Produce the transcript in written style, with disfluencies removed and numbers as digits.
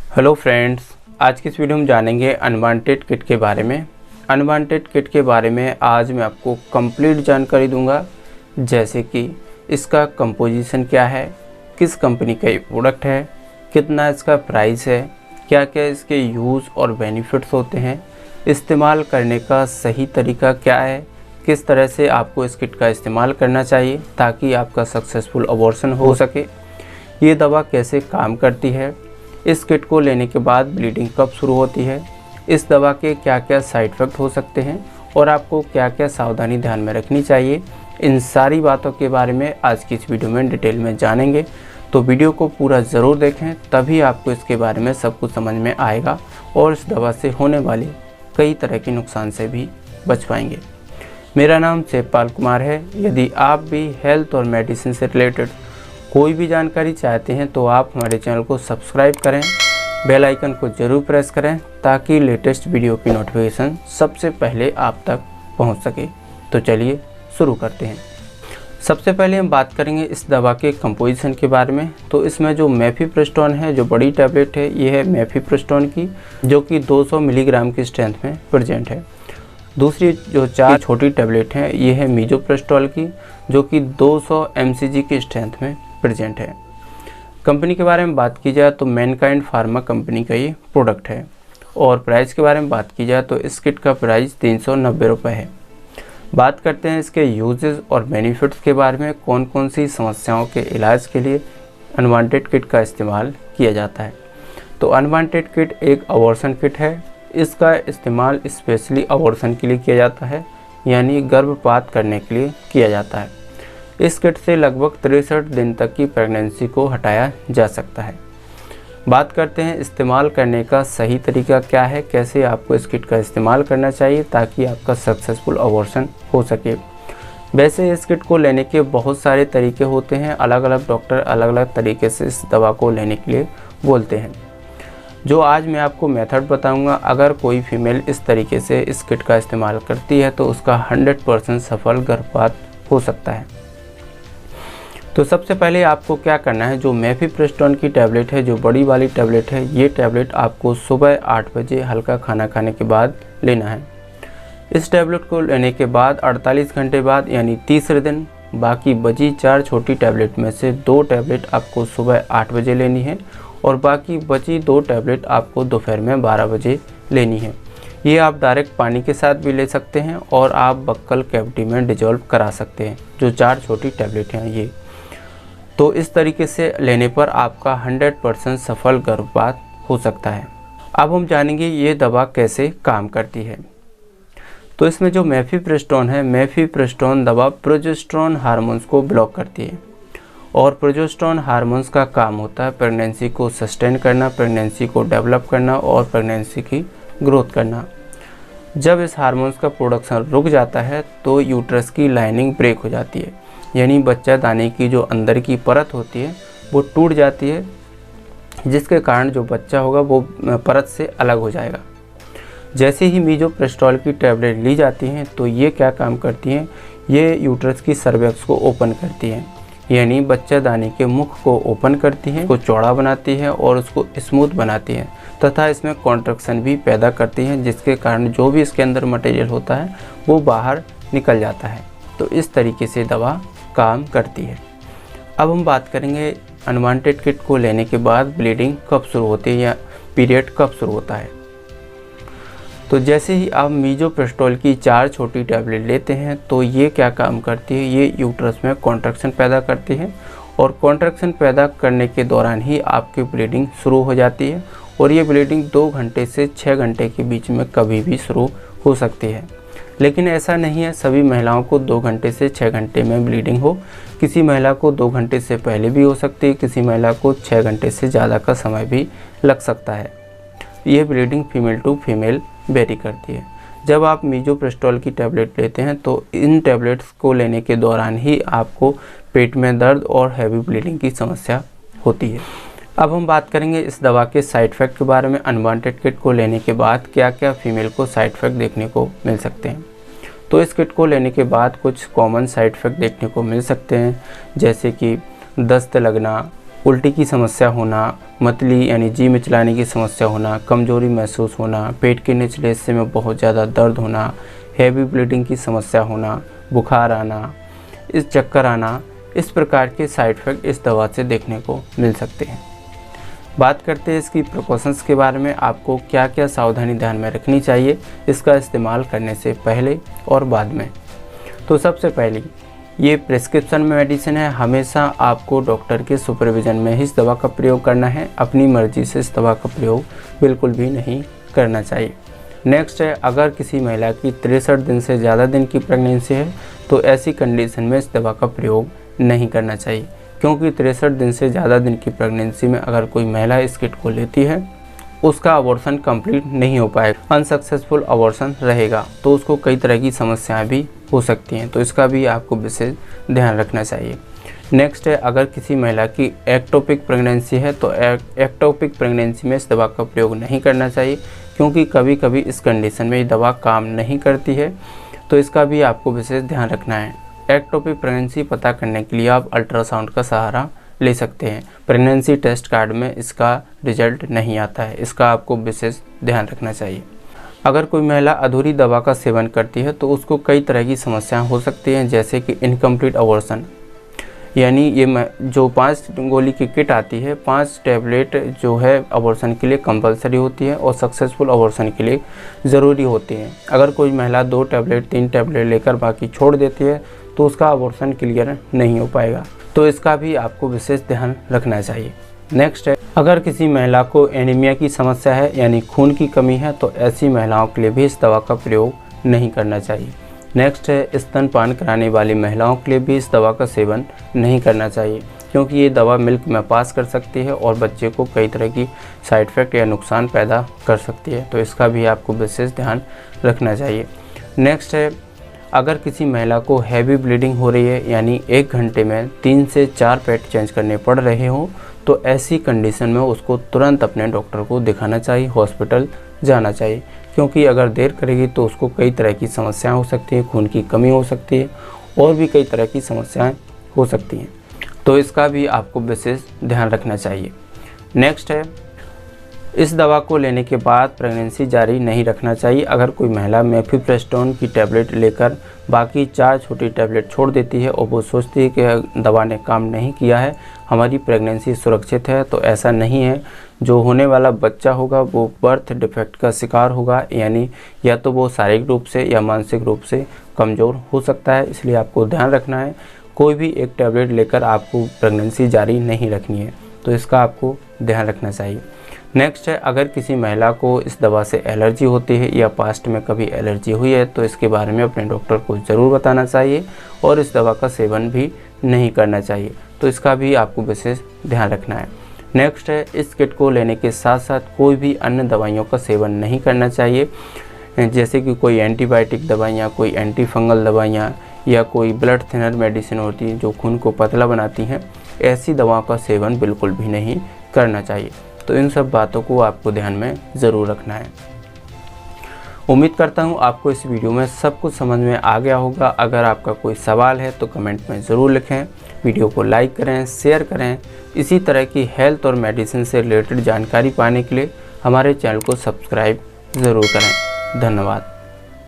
Hello friends, आज की इस वीडियो में जानेंगे अनवांटेड किट के बारे में। अनवांटेड किट के बारे में आज मैं आपको कंप्लीट जानकारी दूंगा, जैसे कि इसका कंपोजिशन क्या है, किस कंपनी का ये प्रोडक्ट है, कितना इसका प्राइस है, क्या क्या इसके यूज़ और बेनिफिट्स होते हैं, इस्तेमाल करने का सही तरीका क्या है, किस तरह से आपको इस किट का इस्तेमाल करना चाहिए ताकि आपका सक्सेसफुल अबॉर्शन हो सके, ये दवा कैसे काम करती है, इस किट को लेने के बाद ब्लीडिंग कब शुरू होती है, इस दवा के क्या क्या साइड इफ़ेक्ट हो सकते हैं और आपको क्या क्या सावधानी ध्यान में रखनी चाहिए, इन सारी बातों के बारे में आज की इस वीडियो में डिटेल में जानेंगे। तो वीडियो को पूरा ज़रूर देखें, तभी आपको इसके बारे में सब कुछ समझ में आएगा और इस दवा से होने वाले कई तरह के नुकसान से भी बच पाएंगे। मेरा नाम शिवपाल कुमार है। यदि आप भी हेल्थ और मेडिसिन से रिलेटेड कोई भी जानकारी चाहते हैं तो आप हमारे चैनल को सब्सक्राइब करें, बेल आइकन को ज़रूर प्रेस करें ताकि लेटेस्ट वीडियो की नोटिफिकेशन सबसे पहले आप तक पहुंच सके। तो चलिए शुरू करते हैं। सबसे पहले हम बात करेंगे इस दवा के कंपोजिशन के बारे में। तो इसमें जो मेफिप्रेस्टोन है, जो बड़ी टैबलेट है, ये है मेफिप्रेस्टोन की, जो कि 200 मिलीग्राम की स्ट्रेंथ में प्रेजेंट है। दूसरी जो 4 छोटी टैबलेट हैं, ये है मीजोप्रेस्टोल की, जो कि 200 mcg की स्ट्रेंथ में प्रेजेंट है। कंपनी के बारे में बात की जाए तो मैनकाइंड फार्मा कंपनी का ये प्रोडक्ट है। और प्राइस के बारे में बात की जाए तो इस किट का प्राइस 390 रुपये है। बात करते हैं इसके यूजेस और बेनिफिट्स के बारे में, कौन कौन सी समस्याओं के इलाज के लिए अनवांटेड किट का इस्तेमाल किया जाता है। तो अनवांटेड किट एक अबॉर्शन किट है। इसका इस्तेमाल स्पेशली अबॉर्शन के लिए किया जाता है, यानी गर्भपात करने के लिए किया जाता है। इस किट से लगभग 63 दिन तक की प्रेगनेंसी को हटाया जा सकता है। बात करते हैं इस्तेमाल करने का सही तरीका क्या है, कैसे आपको इस किट का इस्तेमाल करना चाहिए ताकि आपका सक्सेसफुल अबॉर्शन हो सके। वैसे इस किट को लेने के बहुत सारे तरीके होते हैं, अलग अलग डॉक्टर अलग अलग तरीके से इस दवा को लेने के लिए बोलते हैं। जो आज मैं आपको मेथड बताऊंगा, अगर कोई फीमेल इस तरीके से इस किट का इस्तेमाल करती है तो उसका 100% सफल गर्भपात हो सकता है। तो सबसे पहले आपको क्या करना है, जो मेफिप्रेस्टोन की टैबलेट है, जो बड़ी वाली टैबलेट है, ये टैबलेट आपको सुबह 8 बजे हल्का खाना खाने के बाद लेना है। इस टैबलेट को लेने के बाद 48 घंटे बाद यानी तीसरे दिन बाकी बची 4 छोटी टैबलेट में से 2 टैबलेट आपको सुबह 8 बजे लेनी है और बाकी बची 2 टैबलेट आपको दोपहर में 12 बजे लेनी है। ये आप डायरेक्ट पानी के साथ भी ले सकते हैं और आप बक्कल कैविटी में डिजॉल्व करा सकते हैं, जो 4 छोटी टैबलेट हैं ये। तो इस तरीके से लेने पर आपका 100% सफल गर्भपात हो सकता है। अब हम जानेंगे ये दवा कैसे काम करती है। तो इसमें जो मेफिप्रेस्टोन है, मेफिप्रेस्टोन दवा प्रोजेस्टेरोन हार्मोन्स को ब्लॉक करती है और प्रोजेस्टेरोन हार्मोन्स का काम होता है प्रेगनेंसी को सस्टेन करना, प्रेगनेंसी को डेवलप करना और प्रेगनेंसी की ग्रोथ करना। जब इस हार्मोन्स का प्रोडक्शन रुक जाता है तो यूट्रस की लाइनिंग ब्रेक हो जाती है, यानी बच्चा दाने की जो अंदर की परत होती है वो टूट जाती है, जिसके कारण जो बच्चा होगा वो परत से अलग हो जाएगा। जैसे ही मीजोप्रेस्टोल की टैबलेट ली जाती हैं तो ये क्या काम करती हैं, ये यूट्रस की सर्विक्स को ओपन करती हैं, यानी बच्चा दाने के मुख को ओपन करती हैं, उसको चौड़ा बनाती है और उसको स्मूथ बनाती है तथा इसमें कॉन्ट्रैक्शन भी पैदा करती हैं, जिसके कारण जो भी इसके अंदर मटेरियल होता है वो बाहर निकल जाता है। तो इस तरीके से दवा काम करती है। अब हम बात करेंगे अनवांटेड किट को लेने के बाद ब्लीडिंग कब शुरू होती है या पीरियड कब शुरू होता है। तो जैसे ही आप मीजोप्रेस्टोल की 4 छोटी टैबलेट लेते हैं तो ये क्या काम करती है, ये यूट्रस में कॉन्ट्रैक्शन पैदा करती है और कॉन्ट्रैक्शन पैदा करने के दौरान ही आपकी ब्लीडिंग शुरू हो जाती है और ये ब्लीडिंग 2 घंटे से 6 घंटे के बीच में कभी भी शुरू हो सकती है। लेकिन ऐसा नहीं है सभी महिलाओं को 2 घंटे से 6 घंटे में ब्लीडिंग हो। किसी महिला को 2 घंटे से पहले भी हो सकती है, किसी महिला को 6 घंटे से ज़्यादा का समय भी लग सकता है। ये bleeding female to female vary करती है। जब आप मीजोप्रेस्टोल की टैबलेट लेते हैं तो इन टैबलेट्स को लेने के दौरान ही आपको पेट में दर्द और हैवी ब्लीडिंग की समस्या होती है। अब हम बात करेंगे इस दवा के साइड इफ़ेक्ट के बारे में। अनवांटेड किट को लेने के बाद क्या क्या फीमेल को साइड इफ़ेक्ट देखने को मिल सकते हैं। तो इस किट को लेने के बाद कुछ कॉमन साइड इफ़ेक्ट देखने को मिल सकते हैं, जैसे कि दस्त लगना, उल्टी की समस्या होना, मतली यानी जी मिचलाने की समस्या होना, कमजोरी महसूस होना, पेट के निचले हिस्से में बहुत ज़्यादा दर्द होना, हैवी ब्लीडिंग की समस्या होना, बुखार आना, इस चक्कर आना, इस प्रकार के साइड इफ़ेक्ट इस दवा से देखने को मिल सकते हैं। बात करते हैं इसकी प्रिकॉशंस के बारे में। आपको क्या क्या सावधानी ध्यान में रखनी चाहिए इसका इस्तेमाल करने से पहले और बाद में। तो सबसे पहले ये प्रिस्क्रिप्शन में मेडिसिन है, हमेशा आपको डॉक्टर के सुपरविज़न में ही इस दवा का प्रयोग करना है। अपनी मर्जी से इस दवा का प्रयोग बिल्कुल भी नहीं करना चाहिए। नेक्स्ट है, अगर किसी महिला की 63 दिन से ज़्यादा दिन की प्रेगनेंसी है तो ऐसी कंडीशन में इस दवा का प्रयोग नहीं करना चाहिए, क्योंकि 63 दिन से ज़्यादा दिन की प्रेगनेंसी में अगर कोई महिला इस किट को लेती है उसका अबॉर्शन कंप्लीट नहीं हो पाएगा, अनसक्सेसफुल अबॉर्शन रहेगा, तो उसको कई तरह की समस्याएं भी हो सकती हैं। तो इसका भी आपको विशेष ध्यान रखना चाहिए। नेक्स्ट है, अगर किसी महिला की एक्टोपिक प्रेगनेंसी है तो एक्टोपिक प्रेगनेंसी में इस दवा का प्रयोग नहीं करना चाहिए, क्योंकि कभी कभी इस कंडीशन में ये दवा काम नहीं करती है, तो इसका भी आपको विशेष ध्यान रखना है। एक्टोपिक प्रेगनेंसी पता करने के लिए आप अल्ट्रासाउंड का सहारा ले सकते हैं। प्रेगनेंसी टेस्ट कार्ड में इसका रिजल्ट नहीं आता है, इसका आपको विशेष ध्यान रखना चाहिए। अगर कोई महिला अधूरी दवा का सेवन करती है तो उसको कई तरह की समस्याएं हो सकती हैं, जैसे कि इनकम्प्लीट अबॉर्शन, यानी ये जो 5 गोली की किट आती है, 5 टैबलेट जो है अबॉर्शन के लिए कंपलसरी होती है और सक्सेसफुल अबॉर्शन के लिए ज़रूरी होती है। अगर कोई महिला 2 टैबलेट 3 टैबलेट लेकर बाकी छोड़ देती है तो उसका अबॉर्शन क्लियर नहीं हो पाएगा, तो इसका भी आपको विशेष ध्यान रखना चाहिए। नेक्स्ट है, अगर किसी महिला को एनीमिया की समस्या है यानी खून की कमी है तो ऐसी महिलाओं के लिए भी इस दवा का प्रयोग नहीं करना चाहिए। नेक्स्ट है, स्तनपान कराने वाली महिलाओं के लिए भी इस दवा का सेवन नहीं करना चाहिए, क्योंकि ये दवा मिल्क में पास कर सकती है और बच्चे को कई तरह की साइड इफ़ेक्ट या नुकसान पैदा कर सकती है, तो इसका भी आपको विशेष ध्यान रखना चाहिए। नेक्स्ट है, अगर किसी महिला को हैवी ब्लीडिंग हो रही है यानी 1 घंटे में 3 से 4 पैड चेंज करने पड़ रहे हों तो ऐसी कंडीशन में उसको तुरंत अपने डॉक्टर को दिखाना चाहिए, हॉस्पिटल जाना चाहिए, क्योंकि अगर देर करेगी तो उसको कई तरह की समस्याएं हो सकती हैं, खून की कमी हो सकती है और भी कई तरह की समस्याएं हो सकती हैं, तो इसका भी आपको विशेष ध्यान रखना चाहिए। नेक्स्ट है, इस दवा को लेने के बाद प्रेगनेंसी जारी नहीं रखना चाहिए। अगर कोई महिला मेफिप्रेस्टोन की टैबलेट लेकर बाकी 4 छोटी टैबलेट छोड़ देती है और वो सोचती है कि दवा ने काम नहीं किया है, हमारी प्रेगनेंसी सुरक्षित है, तो ऐसा नहीं है। जो होने वाला बच्चा होगा वो बर्थ डिफेक्ट का शिकार होगा, यानी या तो वो शारीरिक रूप से या मानसिक रूप से कमज़ोर हो सकता है, इसलिए आपको ध्यान रखना है। कोई भी एक टैबलेट लेकर आपको प्रेगनेंसी जारी नहीं रखनी है, तो इसका आपको ध्यान रखना चाहिए। नेक्स्ट है, अगर किसी महिला को इस दवा से एलर्जी होती है या पास्ट में कभी एलर्जी हुई है तो इसके बारे में अपने डॉक्टर को ज़रूर बताना चाहिए और इस दवा का सेवन भी नहीं करना चाहिए, तो इसका भी आपको विशेष ध्यान रखना है। नेक्स्ट है, इस किट को लेने के साथ साथ कोई भी अन्य दवाइयों का सेवन नहीं करना चाहिए, जैसे कि कोई एंटीबायोटिक दवाइयाँ, कोई एंटी फंगल दवाइयाँ या कोई ब्लड थिनर मेडिसिन होती है जो खून को पतला बनाती हैं, ऐसी दवाओं का सेवन बिल्कुल भी नहीं करना चाहिए। तो इन सब बातों को आपको ध्यान में ज़रूर रखना है। उम्मीद करता हूँ आपको इस वीडियो में सब कुछ समझ में आ गया होगा। अगर आपका कोई सवाल है तो कमेंट में ज़रूर लिखें, वीडियो को लाइक करें, शेयर करें। इसी तरह की हेल्थ और मेडिसिन से रिलेटेड जानकारी पाने के लिए हमारे चैनल को सब्सक्राइब ज़रूर करें। धन्यवाद।